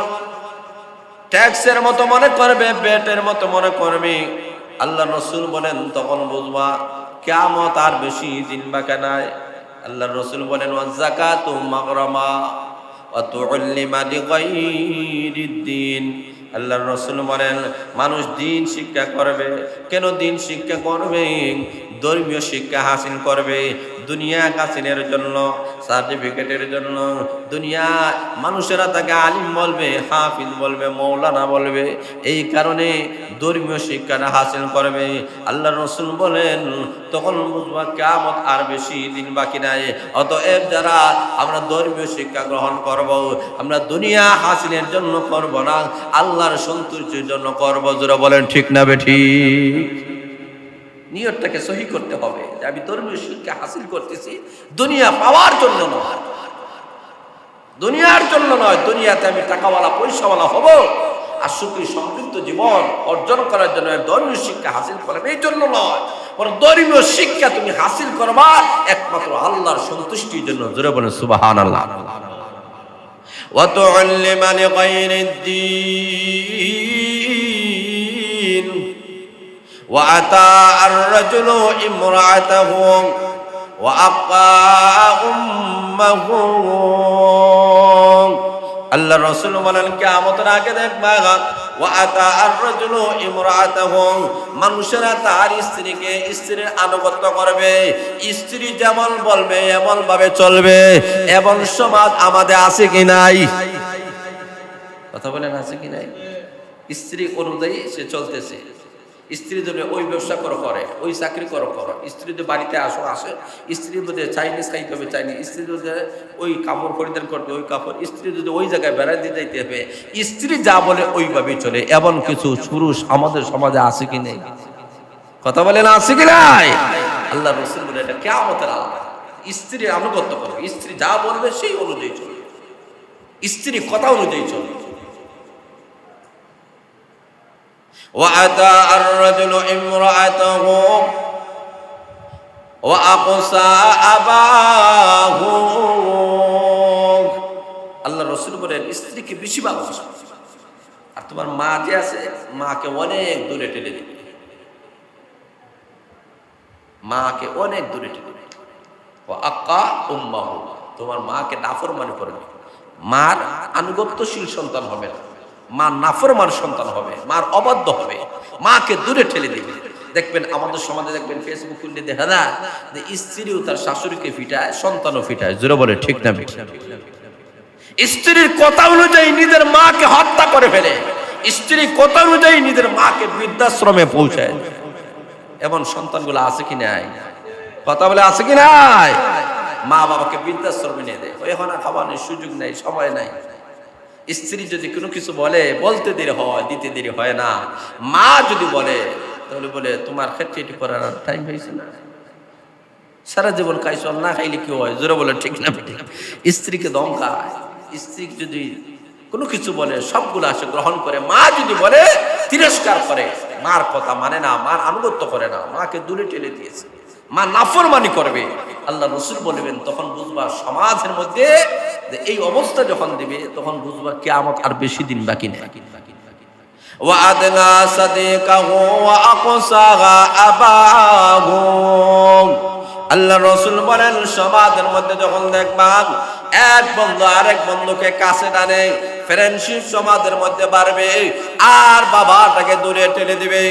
ট্যাক্সের মতো মনে করবে, বেটের মতো মনে করবে, আল্লাহ রাসূল বলেন তখন বুঝবা কিয়ামত আর বেশি দিন বাকি নাই। আল্লাহ রাসূল বলেন যাকাতু মাগরামা ওয়া তুআল্লিমা লিগাইরিদ্দিন। আল্লাহ রাসূল বলেন মানুষ দিন শিক্ষা করবে। কেন দিন শিক্ষা করবে? ধর্মীয় শিক্ষা হাসিল করবে, দুনিয়া হাসিলের জন্য, সার্টিফিকেটের জন্য। দুনিয়া মানুষেরা তাকে আলিম বলবে, হাফিজ বলবে, মৌলানা বলবে, এই কারণে ধর্মীয় শিক্ষাটা হাসিল করবে। আল্লাহ রাসূল বলেন তখন বুঝবা কিয়ামত আর বেশি দিন বাকি নাই। অতএব যারা আমরা ধর্মীয় শিক্ষা গ্রহণ করব, আমরা দুনিয়া হাসিলের জন্য করব না, আল্লাহর সন্তুষ্টির জন্য করব। যারা বলেন ঠিক না বেঠিক? নিয়তটাকে সহি করতে হবে যে আমি ধর্মীয় শিক্ষা হাসিল করতেছি দুনিয়া পাওয়ার জন্য নয়, দুনিয়ার জন্য নয়। দুনিয়াতে আমি টাকাওয়ালা পয়সাওয়ালা হব আর সুখী সমৃদ্ধ জীবন অর্জন করার জন্য ধর্মীয় শিক্ষা হাসিল করবে, এই জন্য নয়। বরং ধর্মীয় শিক্ষা তুমি হাসিল করবা একমাত্র আল্লাহর সন্তুষ্টির জন্য। জোরে বলেন সুবহানাল্লাহ। ওয়া তুআল্লিমা লিগাইরিদ্দিন وأتى الرجل امرأته وأبقى أمه। আল্লাহ রাসূল বলেন কিয়ামতের আগে দেখবা ওয়াতা আর-রাজুলু ইমরাআতাহু, মানুষেরা তার স্ত্রীর আনুগত্য করবে, স্ত্রী যেমন বলবে এমন ভাবে চলবে। এমন সমাজ আমাদের আছে কি নাই? কথা বলেন আছে কি নাই? স্ত্রী অনুযায়ী সে চলতেছে। স্ত্রী যদি ওই ব্যবসা করে, ওই চাকরি করো, স্ত্রী যদি বাড়িতে আসে, স্ত্রী যদি চাইনিজ খাইতে হবে চাইনিজ, স্ত্রী যদি ওই কাপড় পরিধান করতে ওই কাপড়, স্ত্রী যদি ওই জায়গায় বেড়াতে যাইতে হবে, স্ত্রী যা বলে ওইভাবেই চলে। এমন কিছু পুরুষ আমাদের সমাজে আছে কি নেই? কথা বলেন আছে কি নাই? আল্লাহ রাসূল বলে এটা কিয়ামতের আলামত। স্ত্রীর আনুগত্য করো, স্ত্রী যা বলবে সেই অনুযায়ী চলবে, স্ত্রী কথা অনুযায়ী চলবে। وأتى الرجل امرأته وأقصى أباه। আল্লাহ রাসূল বলেন স্ত্রীকে বেশি ভালোবাসো, আর তোমার মা যে আছে মাকে অনেক দূরে ঠেলে দিবে, মাকে অনেক দূরে ঠেলে দিবে। ওয়াক্কা উম্মাহু, তোমার মাকে নাফরমানি করবে, মার আনুগত্যশীল সন্তান হবে না, মা নাফরমান সন্তান হবে, মার অবাধ্য হবে, মাকে দূরে ঠেলে দিবে। দেখবেন আমাদের সমাজে দেখবেন ফেসবুক খুললে দেখা যায় যে স্ত্রীও তার শাশুড়িকে ফিটায়, সন্তানও ফিটায়। জোরে বলে ঠিক না? স্ত্রীর কথা অনুযায়ী নিজের মাকে হত্যা করে ফেলে, স্ত্রীর কথা অনুযায়ী নিজের মাকে বৃদ্ধাশ্রমে পৌঁছায়। এমন সন্তানগুলো আছে কি নাই? কথা বলে আছে কি নাই? মা বাবাকে বৃদ্ধাশ্রমে নিয়ে দেয়, এখন আর খাওয়ানোর সুযোগ নাই, সময় নাই। স্ত্রী যদি কোনো কিছু বলে, বলতে দেরি হয়, দিতে দেরি হয় না। মা যদি বলে তাহলে বলে তোমার ক্ষেত্রে এটি করার টাইম হয়েছে না, সারা জীবন খাইছো, না খাইলে কি হয়? জোরে বলে ঠিক না? স্ত্রীকে ধমকায়, স্ত্রী যদি কোনো কিছু বলে সবগুলো আসে গ্রহণ করে। মা যদি বলে তিরস্কার করে, মার কথা মানে না, মার আনুগত্য করে না, মাকে দূরে ঠেলে দিয়েছে, মা নাফরমানি করবে, আল্লাহ রাসূল বলবেন তখন বুঝবা সমাজের মধ্যে যে এই অবস্থা যখন দিবে তখন বুঝবা কিয়ামত আর বেশি দিন বাকি নেই। ওয়া'আদনা সাদিকাহু ওয়া আকসাগা আবাহু, আল্লাহ রাসূল বলেন সমাজের মধ্যে যখন দেখবা এক বন্ধু আরেক বন্ধুকে কাছে টানে, ফ্রেন্ডশিপ সমাজের মধ্যে বাড়বে আর বাবাটাকে দূরে ঠেলে দিবে।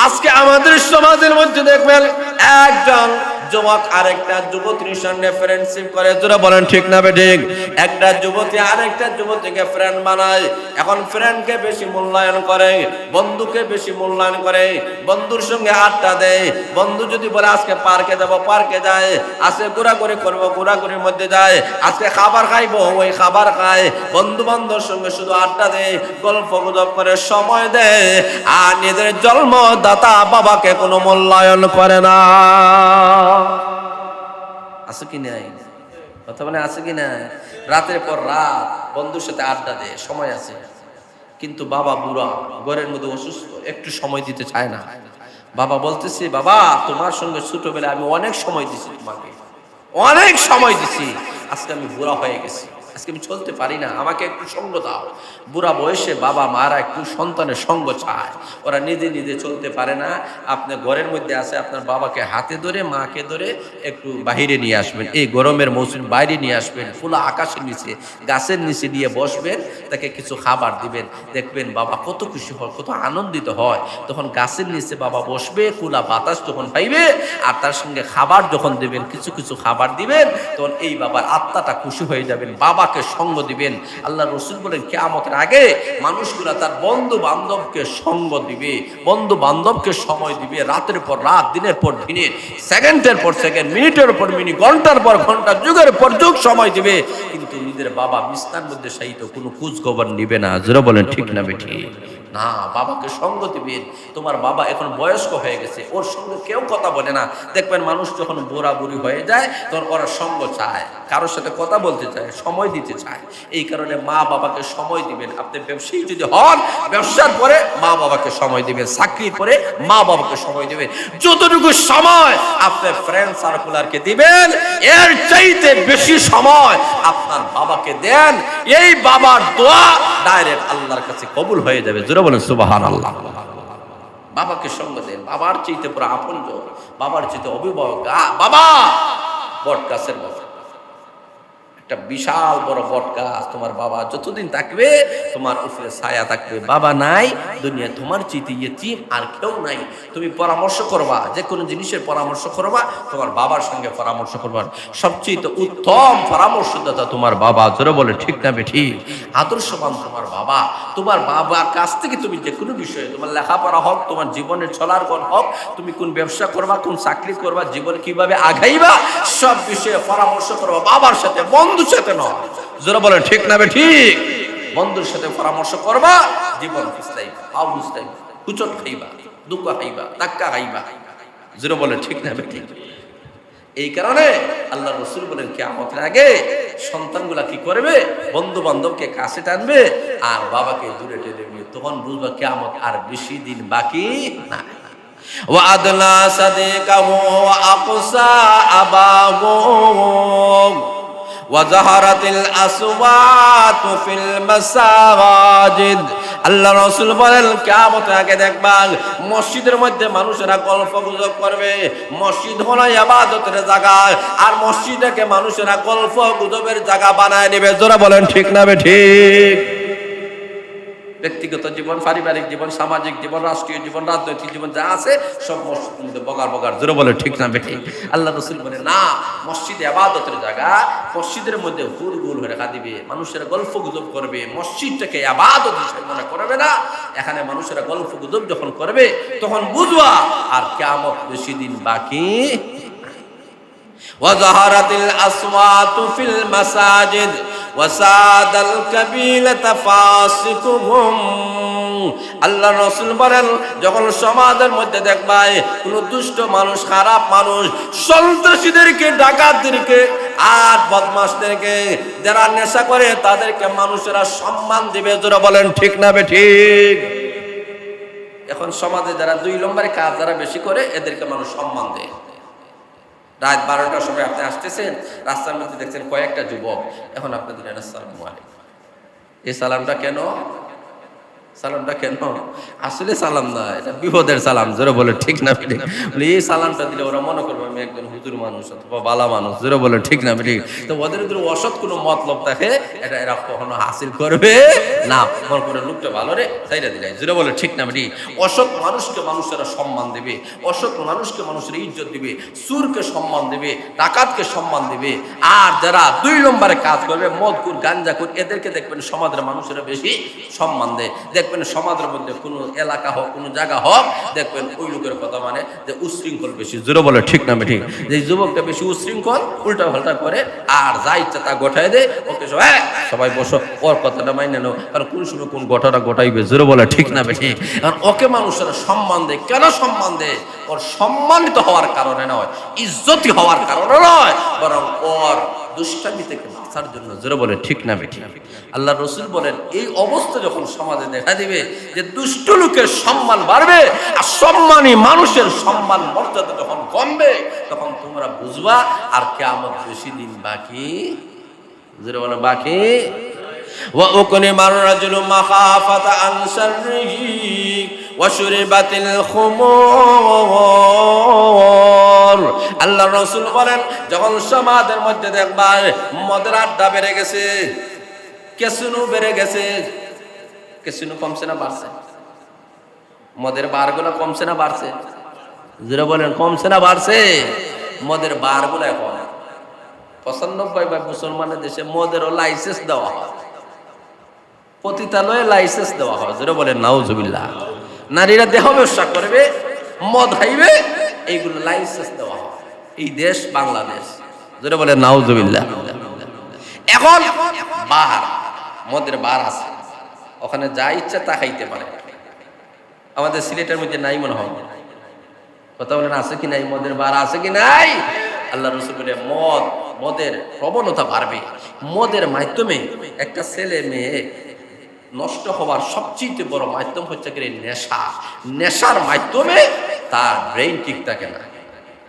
আজকে আমাদের সমাজের মধ্যে দেখবেন একজন যুবক আরেকটা যুবতীর সঙ্গে ফ্রেন্ডশিপ করে, যারা বলেন ঠিক না বেঠিক? একটা যুবতী আরেকটা যুবতীকে ফ্রেন্ড বানায়, এখন ফ্রেন্ডকে বেশি মূল্যায়ন করে, বন্ধুকে বেশি মূল্যায়ন করে, বন্ধুর সঙ্গে আড্ডা দেয়, বন্ধু যদি বলে আজকে পার্কে যাব পার্কে যায়, আজকে ঘোরাঘুরি করবো ঘোরাঘুরির মধ্যে যায়, আজকে খাবার খাইবো ওই খাবার খায়, বন্ধু বান্ধবের সঙ্গে শুধু আড্ডা দেয়, গল্প গুজব করে সময় দেয়, আর নিজের জন্মদাতা বাবাকে কোনো মূল্যায়ন করে না। আছে কি নাই? কথা বলে আছে কি না? রাতের পর রাত বন্ধুর সাথে আড্ডা দেয়, সময় আছে, কিন্তু বাবা বুড়া, ঘরের মধ্যে অসুস্থ, একটু সময় দিতে চায় না। বাবা বলতেছে, বাবা তোমার সঙ্গে ছোটবেলায় আমি অনেক সময় দিছি, তোমাকে অনেক সময় দিছি, আজকে আমি বুড়া হয়ে গেছি, আজকে আমি চলতে পারি না, আমাকে একটু সঙ্গ দাও। বুড়া বয়সে বাবা মারা একটু সন্তানের সঙ্গ চায়, ওরা নিজে নিজে চলতে পারে না। আপনি ঘরের মধ্যে আছে, আপনার বাবাকে হাতে ধরে মাকে ধরে একটু বাহিরে নিয়ে আসবেন, এই গরমের মৌসুম বাইরে নিয়ে আসবেন, খোলা আকাশের নিচে গাছের নিচে নিয়ে বসবেন, তাকে কিছু খাবার দিবেন, দেখবেন বাবা কত খুশি হয়, কত আনন্দিত হয়। তখন গাছের নিচে বাবা বসবে, খোলা বাতাস যখন পাইবে আর তার সঙ্গে খাবার যখন দিবেন, কিছু কিছু খাবার দিবেন, তখন এই বাবার আত্মাটা খুশি হয়ে যাবেন, বাবাকে সঙ্গ দিবেন। আল্লাহ রাসূল বলেন কিয়ামতের আগে মানুষগুলা তার বন্ধু বান্ধবকে সঙ্গ দিবে, বন্ধু বান্ধবকে সময় দিবে, রাতের পর রাত, দিনের পর দিনে, সেকেন্ডের পর সেকেন্ড, মিনিটের পর মিনিট, ঘন্টার পর ঘন্টা, যুগের পর যুগ সময় দিবে, কিন্তু নিজের বাবা বিছনার মধ্যে শায়িত, কোনো খোঁজ খবর নিবে না। যারা বলেন ঠিক না বেঠিক? না, বাবাকে সঙ্গ দিবেন। তোমার বাবা এখন বয়স্ক হয়ে গেছে, ওর সঙ্গে কেউ কথা বলে না, দেখবেন মানুষ যখন বুড়া বুড়ি হয়ে যায় তখন ওরা সঙ্গ চায়, কারোর সাথে কথা বলতে চায়, সময় দিতে চায়। এই কারণে মা বাবাকে সময় দিবেন। আপনি ব্যবসায়ী যদি হন, ব্যবসার পরে মা বাবাকে সময় দিবেন, চাকরির পরে মা বাবাকে সময় দিবেন। যতটুকু সময় আপনার ফ্রেন্ড সার্কুলারকে দিবেন, এর চাইতে বেশি সময় আপনার বাবাকে দেন, এই বাবার দোয়া ডাইরেক্ট আল্লাহর কাছে কবুল হয়ে যাবে। জোরে বলেন সুবহানাল্লাহ। বাবাকে সঙ্গ দেন, বাবার চাইতে পুরো আপনজন, বাবার চাইতে অভিভাবক। বাবা বট গাছের মতো, একটা বিশাল বড় বট গাছ, তোমার বাবা যতদিন থাকবে তোমার উপরে ছায়া থাকবে। বাবা নাই দুনিয়া, তোমার চাইতে ইয়েতিম আর কেউ নাই। তুমি পরামর্শ করবা, যে কোনো জিনিসের পরামর্শ করবা, তোমার বাবার সঙ্গে পরামর্শ করবা। সবচেয়ে উত্তম পরামর্শদাতা তোমার বাবা। জোরে বলে ঠিক না বেঠিক? আদর্শবান তোমার বাবা। তোমার বাবার কাছ থেকে তুমি যে কোনো বিষয়ে, তোমার লেখাপড়া হোক, তোমার জীবনের চলার পর হোক, তুমি কোন ব্যবসা করবা, কোন চাকরি করবা, জীবনে কিভাবে আগাইবা, সব বিষয়ে পরামর্শ করবা বাবার সাথে, বন্ধুর সাথে নয়। যারা বলেন ঠিক না ঠিক? বন্ধুর সাথে পরামর্শ করবা, জীবন ফুসলাইবা, পাও ফুসলাইবা, কুচট খাইবা, দুঃখ খাইবা, ধাক্কা খাইবা। যারা বলেন ঠিক না ঠিক? এই কারণে আল্লাহ রাসূল বলেন কিয়ামতের আগে সন্তানগুলা কি করবে? বন্ধু বান্ধবকে কাছে টানবে আর বাবাকে দূরে ঠেলে দিবে। তখন বুঝবা কিয়ামত আর বেশি দিন বাকি না। ওয়া'আদনা সাদিকাহু ওয়া আকসা আবাহু ওয়া যাহারাতিল আসওয়াতু ফিল মাসাজিদ। আল্লাহ রাসূল বলেন কিয়ামতের আগে দেখবা মসজিদের মধ্যে মানুষেরা গল্প গুজব করবে। মসজিদ হলো ইবাদতের জায়গা, আর মসজিদকে মানুষেরা গল্প গুজবের জায়গা বানায় নেবে। যারা বলেন ঠিক না ঠিক? ব্যক্তিগত জীবন, পারিবারিক জীবন, সামাজিক জীবন, রাষ্ট্রীয় জীবন, রাজনৈতিক জীবন যা আছে সব মসজিদের মধ্যে বগার বগার। জোরে বলে ঠিক না বেঠিক? আল্লাহ রাসূল বলে না, মসজিদ ইবাদতের জায়গা, মসজিদের মধ্যে হুল গুল হয়ে রাখা দিবে, মানুষেরা গল্প গুজব করবে, মসজিদটাকে ইবাদত হিসেবে মনে করবে না। এখানে মানুষেরা গল্প গুজব যখন করবে তখন বুঝবা আর কিয়ামত বেশি দিন বাকি। ওয়াজাহারাতিল আসওয়াতু ফিল মাসাজিদ ওয়াসাদাল কাবিলাতা ফাসিকুহুম। আল্লাহ রাসূল বলেন যখন সমাজের মধ্যে দেখবা কোন দুষ্ট মানুষ, খারাপ মানুষ, সন্ত্রাসীদেরকে, ডাকাতদেরকে আর বদমাশদেরকে, যারা নেশা করে তাদেরকে মানুষেরা সম্মান দিবে। যারা বলেন ঠিক না বেঠিক? এখন সমাজে যারা 2 নম্বরে কাজ যারা বেশি করে এদেরকে মানুষ সম্মান দেয়। রাত 12টার সময় আপনি আসতেছেন, রাস্তার মধ্যে দেখছেন কয়েকটা যুবক, এখন আপনি দিলেন আসসালামু আলাইকুম। এই সালামটা কেন? সালামটা কেন? আসলে সালাম না, এটা বিপদের সালাম। জোরে বলে ঠিক না ঠিক? বলে এই সালামটা দিলে ওরা মনে করবে আমি একজন হুজুর মানুষ অথবা বালা মানুষ। জোরে বলে ঠিক না ঠিক? তো ওদের যদি অসৎ কোনো মতলব থাকে এটা এরা কখনো হাসিল করবে না। মনে করে লোকটা ভালো রে, তাইটা দিলে। জোরে বলে ঠিক না ঠিক? অসৎ মানুষকে মানুষেরা সম্মান দেবে, অসৎ মানুষকে মানুষের ইজ্জত দিবে, সুরকে সম্মান দেবে, ডাকাতকে সম্মান দেবে। আর যারা 2 নম্বরে কাজ করবে, মদকুর গাঞ্জাকুর, এদেরকে দেখবেন সমাজের মানুষেরা বেশি সম্মান দেয়। দেখবেন সমাজের মধ্যে কোনো এলাকা হোক, কোনো জায়গা হোক, দেখবেন ওই লোকের কথা মানে যে উশৃঙ্খল বেশি। জোরে বলে ঠিক না ঠিক? যে যুবকটা বেশি উশৃঙ্খল, উল্টা পাল্টা করে আর যা ইচ্ছা তা গোটায় দেয়, ওকে সবাই বসো, ওর কথাটা মাইনে নাও, কারণ কোন সময় কোন ঘটনা ঘটাইবে। জোরে বলে ঠিক না ঠিক? কারণ ওকে মানুষেরা সম্মান দেয়। কেন সম্মান দেয়? ওর সম্মানিত হওয়ার কারণে নয়, ইজ্জতি হওয়ার কারণে নয়, বরং ওর দুষ্টামি থেকে বাঁচার জন্য। জোরে বলে ঠিক না বেঠিক? আল্লাহ রসুল বলেন এই অবস্থা যখন সমাজে দেখা দিবে যে দুষ্ট লোকের সম্মান বাড়বে আর সম্মানী মানুষের সম্মান মর্যাদা যখন কমবে, তখন তোমরা বুঝবা আর কিয়ামত বেশি দিন বাকি। জোরে বলে বাকি। وأكرم الرجل مخافة عن شره وشربت الخمور। আল্লাহ রাসূল বলেন যখন সমাজের মধ্যে দেখবা মদের আড্ডা বেড়ে গেছে, ক্যাসিনো বেড়ে গেছে, ক্যাসিনো কমছে না বাড়ছে? মদের বারগুলো কমছে না বাড়ছে? যারা বলেন কমছে না বাড়ছে? মদের বারগুলো এখন 95 মুসলমানের দেশে মদেরও লাইসেন্স দেওয়া হয়, পতিতালয়ে লাইসেন্স দেওয়া হয়। যেটা বলে নাউজুবিল্লাহ। নারীরা দেহ ব্যবসা করবে, মদ খাইবে, এইগুলো লাইসেন্স দেওয়া হয়। এই দেশ বাংলাদেশ। যেটা বলে নাউজুবিল্লাহ। এখন বার, মদের বার আছে, ওখানে যা ইচ্ছা তা খাইতে পারে। আমাদের সিলেটের মধ্যে নাই মনে হয়, কথা বলেন আছে কি নাই? মদের বার আছে কি নাই? আল্লাহ রাসূল বলে মদের প্রবণতা বাড়বে। মদের মাধ্যমে একটা ছেলে মেয়ে নষ্ট হওয়ার সবচেয়ে বড় মাধ্যম হচ্ছে কি নেশা। নেশার মাধ্যমে তার ব্রেইন ঠিক থাকে না,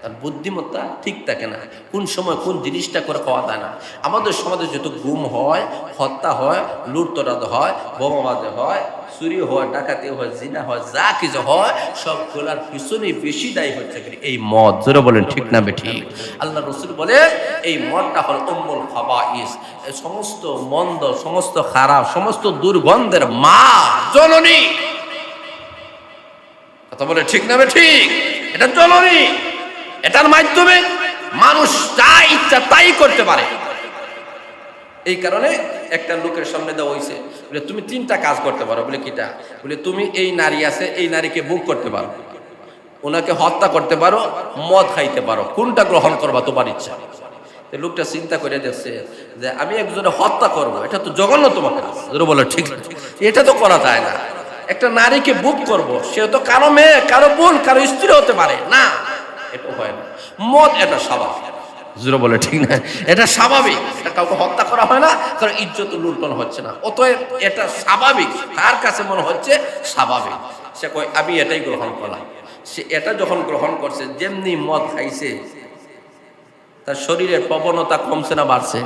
তার বুদ্ধিমত্তা ঠিক থাকে না, কোন সময় কোন জিনিসটা করে খাওয়া যায় না। আমাদের সমাজে যত গুম হয়, হত্যা হয়, লুটতরাজ হয়, বোমাবাজ হয়, চুরি হয়, ডাকাতি হয়, জিনা হয়, যা কিছু হয় সবগুলার পিছনে বেশি দায়ী হচ্ছে এই মদ। জোরে বলেন ঠিক না বেঠিক? আল্লাহ রাসূল বলেন এই মদটা হল উম্মুল খাবাইস, এই সমস্ত মন্দ, সমস্ত খারাপ, সমস্ত দুর্গন্ধের মা, জননী। কথা বলে ঠিক না বেঠিক? এটা জননী। এটার মাধ্যমে মানুষ যা ইচ্ছা তাই করতে পারে। এই কারণে একটা লোকের সামনে দেওয়া হয়েছে, বলে তুমি 3টা কাজ করতে পারো। বলে কিটা? বলে তুমি এই নারী আছে, এই নারীকে বুক করতে পারো, ওনাকে হত্যা করতে পারো, মদ খাইতে পারো, কোনটা গ্রহণ করবা তোমার ইচ্ছা। লোকটা চিন্তা করে দেখছে যে আমি একজনে হত্যা করবো, এটা তো জঘন্যতম কাজ। বলে ঠিক, এটা তো করা যায় না। একটা নারীকে বুক করব, সে তো কারো মেয়ে, কারো বোন, কারো স্ত্রী হতে পারে না, এটা হয় না। মদ এটা স্বাভাবিক। জোরে বলে ঠিক না? এটা স্বাভাবিক, এটা কাউকে হত্যা করা হয় না, কারণ ইজ্জত লুণ্ঠন হচ্ছে না, অতএব এটা স্বাভাবিক। তার কাছে মনে হচ্ছে স্বাভাবিক, সে কয় আমি এটাই গ্রহণ করলাম। সে এটা যখন গ্রহণ করছে, যেমনি মদ খাইছে, তার শরীরের প্রবণতা কমছে না বাড়ছে?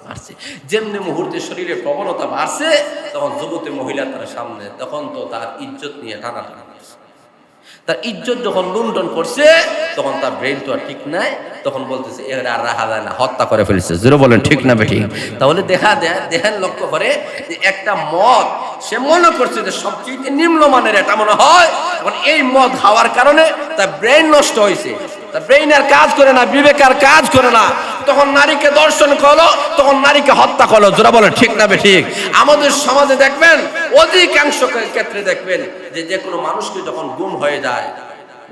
বাড়ছে। যেমনি মুহূর্তে শরীরের প্রবণতা বাড়ছে, তখন যুবতী মহিলা তার সামনে, তখন তো তার ইজ্জত নিয়ে টানাটানি করছে। তার ইজ্জত যখন লুণ্ঠন করছে, তখন তার ব্রেন তো আর ঠিক নাই, তখন বলতেছে এর আর রাখা যায় না, হত্যা করে ফেলছে। জোরে বলেন ঠিক না বেঠিক? তাহলে দেখেন লক্ষ্য করে যে একটা মদ সে মনে করছে যে সবচেয়ে নিম্নমানের, এটা মনে হয়। এখন এই মদ খাওয়ার কারণে তার ব্রেন নষ্ট হয়েছে, তার ব্রেন আর কাজ করে না, বিবেক আর কাজ করে না। তখন নারীকে দর্শন করলো, তখন নারীকে হত্যা করলো। জোরে বলেন ঠিক না বেঠিক? আমাদের সমাজে দেখবেন অধিকাংশ ক্ষেত্রে দেখবেন যে কোনো মানুষকে যখন গুম হয়ে যায়,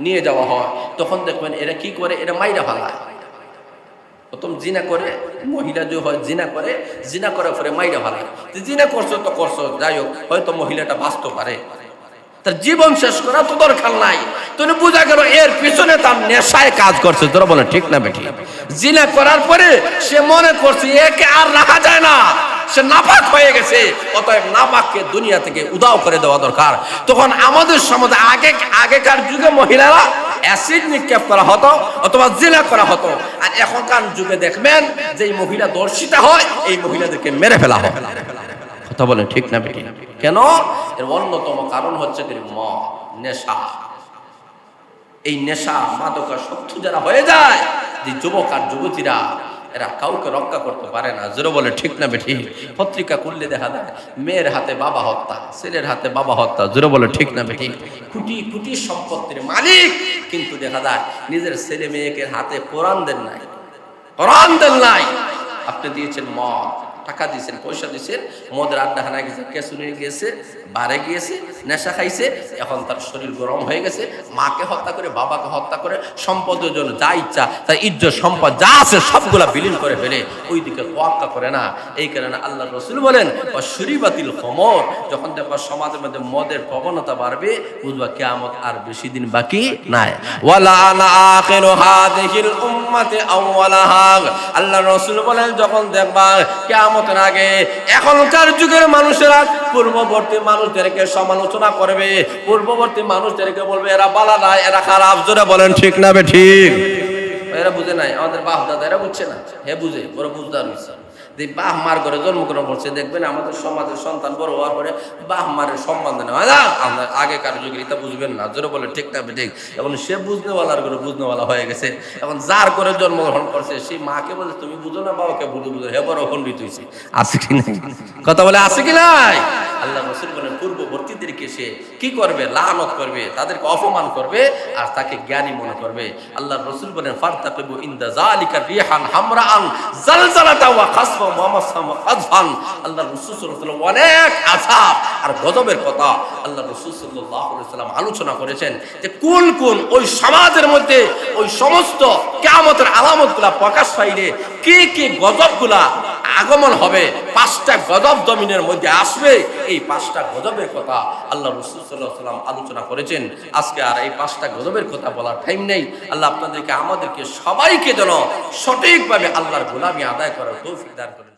নিয়ে যাওয়া হয়, তখন দেখবেন এরা কি করে, এরা মাইরা ফেলায়। প্রথম জিনা করে, মহিলা যে হয় জিনা করে, জিনা করার পরে মাইরা ফেলায়। জিনা করছো তো করছো, যাই হোক, হয়তো মহিলাটা বাঁচতে পারে, তার জীবন শেষ করা তো দরকার নাই। তুমি বুঝা গেল এর পিছনে তার নেশায় কাজ করছে। তোরা বলে ঠিক না বেঠিক? জিনা করার পরে সে মনে করছে একে আর রাখা যায় না, সে নাপাক হয়ে গেছে, অতএব নাপাককে দুনিয়া থেকে উধাও করে দেওয়া দরকার। তখন আমাদের সমাজে আগেকার যুগে মহিলারা অ্যাসিড নিক্ষেপ করা হতো অথবা জিনা করা হতো, আর এখনকার যুগে দেখবেন যে মহিলা দর্শিতা হয় এই মহিলাদেরকে মেরে ফেলা হয়। কথা বলেন ঠিক না বেঠিক? কেন? এর অন্যতম কারণ হচ্ছে মদ, নেশা। এই নেশা মাদকাসক্ত যারা হয়ে যায়, যে যুবক আর যুবতীরা, এরা কাউকে রক্ষা করতে পারে না। জোরে বলে ঠিক না বেঠিক? পত্রিকা খুললে দেখা যায় মেয়ের হাতে বাবা হত্যা, ছেলের হাতে বাবা হত্যা। জোরে বলে ঠিক না বেঠিক? কোটি কোটি সম্পত্তির মালিক, কিন্তু দেখা যায় নিজের ছেলে মেয়েকে হাতে কোরআন দেন নাই, কোরআন দেন নাই। আপনি দিয়েছেন মদ, টাকা দিয়েছেন, পয়সা দিয়েছেন, মদের আড্ডাখানা গেছে, কেসুনে গিয়েছে, বারে গিয়েছে, নেশা খাইছে, এখন তার শরীর গরম হয়ে গেছে, মাকে হত্যা করে, বাবাকে হত্যা করে, সম্পদের জন্য যা ইচ্ছা তাই ইজ্জত সম্পদ যা আছে সবগুলা বিলীন করে ফেলে, ওই দিকে তোয়াক্কা করে না। এই কারণে আল্লাহ রসুল বলেন শরীবাতিল খমর, যখন দেখবা সমাজের মধ্যে মদের প্রবণতা বাড়বে, বুঝবা কিয়ামত আর বেশি দিন বাকি নাই। ওয়ালা আনা আখিরু হাযিহিল উম্মতি আউওয়ালাহা, আল্লাহ রসুল বলেন যখন দেখবা কিয়ামতের আগে এখনকার যুগের মানুষেরা পূর্ববর্তী মানুষদেরকে সমালোচনা করবে, পূর্ববর্তী মানুষদেরকে বলবে এরা বালা না, এরা খারাপ। জোরে বলেন ঠিক না বেঠিক? এরা বুঝে নাই, আমাদের বাপ দাদা এরা বুঝছে না, হে বুঝে, বড় বুঝদার হয়েছে। যে বাহ মার ঘরে জন্মগ্রহণ করছে, দেখবেন আমাদের সমাজের সন্তান বড় হওয়ার পরে বাহ মারের সম্মান দেয় না। আমরা আগেকার যুগে এটা বুঝবেন না। জোরে বলে ঠিক না বেঠিক? এখন সে বুঝনেওয়ালার ঘরে বুঝনেওয়ালা হয়ে গেছে। এখন যার করে জন্মগ্রহণ করছে সেই মাকে বলে তুমি বুঝো না, বাবাকে বুঝো, হে বড় খণ্ডিত হয়েছে। আছে কি নাই? কথা বলে আছে কি নাই? আল্লাহ রাসূল বলেন পূর্ববর্তীদেরকে সে কি করবে? লানত করবে, তাদেরকে অপমান করবে, আর তাকে জ্ঞানী মনে করবে। আল্লাহ রাসূল বলেন ফারতাকিবু ইনদা যালিকা রিহান হামরাআন জালজালাতা ওয়া খাসফা ওয়া মাসাম আযফান। আল্লাহ রাসূল সাল্লাল্লাহু আলাইহি ওয়াসাল্লাম অনেক আযাব আর গজবের কথা আল্লাহ রাসূল সাল্লাল্লাহু আলাইহি ওয়াসাল্লাম আলোচনা করেছেন, যে কোন কোন ওই সমাজের মধ্যে ওই সমস্ত কিয়ামতের আলামতগুলা প্রকাশ পাইলে কি কি গজবগুলা আগমন হবে, 5টা গজব জমিনের মধ্যে আসবে। এই 5টা গজবের কথা আল্লাহ রাসূল সাল্লাল্লাহু আলাইহি ওয়াসাল্লাম আলোচনা করেছেন। আজকে আর এই 5টা গজবের কথা বলার টাইম নেই। আল্লাহ আপনাদেরকে আমাদেরকে সবাইকে যেন সঠিকভাবে আল্লাহর গোলামি আদায় করার তৌফিক দান করেন।